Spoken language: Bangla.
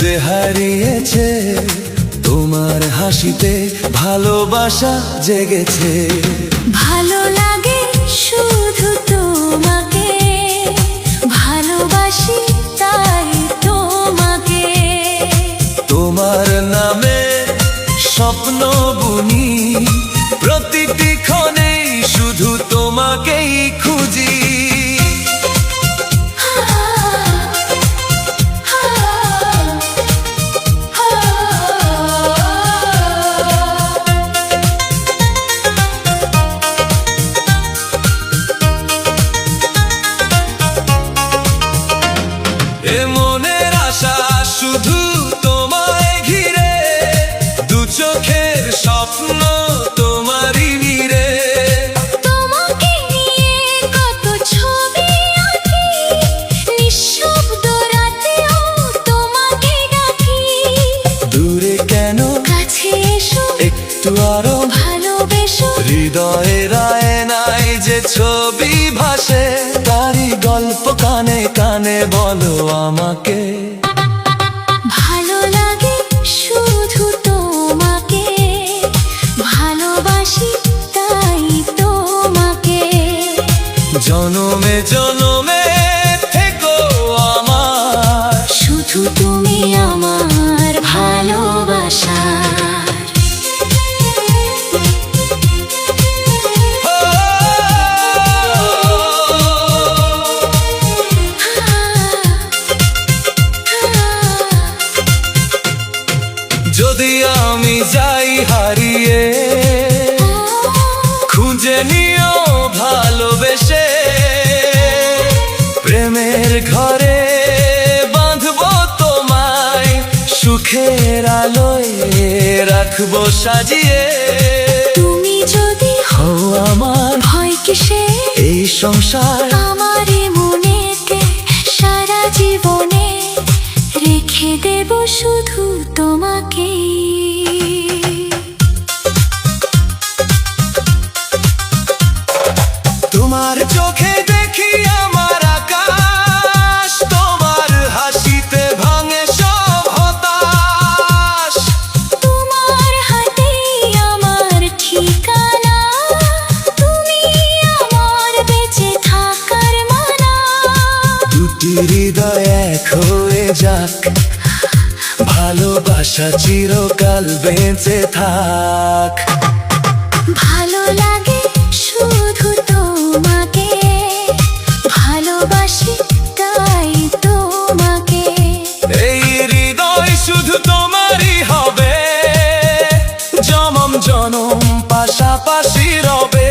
যে হারিয়েছে, তোমার হাসিতে ভালোবাসা জেগেছে। ভালো লাগে শুধু তোমাকে, ভালোবাসি তাই তোমাকে। তোমার নামে স্বপ্ন বুনি, প্রতিটি ক্ষণে শুধু তোমাকেই খুঁজি। এ মনের আশা শুধু তোমায় ঘিরে, দু চোখের স্বপ্ন তোমারই ভিড়ে। তোমাকে নিয়ে কত ছবি আঁকি, নিঃশব্দ রাতেও তোমাকে ডাকি। দূরে কেন, কাছে এসো একটু আরো ভালোবেসো। হৃদয়ের আয়নায় যে ছবি ভাসে, তারই গল্প কানে কানে বলো আমাকে। ভালো লাগে শুধু তোমাকে, ভালোবাসি তাই তোমাকে। জনমে জনমে থেকো আমার, শুধু তুমি আমার ভালোবাসা। যদি আমি যাই হারিয়ে, খুঁজে নিও ভালোবেসে। প্রেমের ঘরে বাঁধবো তোমায়, সুখের আলোয় রাখবো সাজিয়ে। তুমি যদি হও আমার, ভয় কিসে এই সংসার আমার মনেতে সারা জীবনে রেখে দেব শুধু তোমাকে। তোমার চোখে দেখি আমার আকাশ, তোমার হাসিতে ভাঙে সব হতাশ। তোমার হাতেই আমার ঠিকানা, তুমি আমার বেঁচে থাকার মানা। দুটি হৃদয় এক হয়ে যাক, ভালোবাসা চিরকাল বেঁচে থাক। ভালো লাগে শুধু তোমাকে, ভালোবাসি তাই তোমাকে। এই হৃদয় শুধু তোমারই হবে, জনম জনম পাশাপাশি রবে।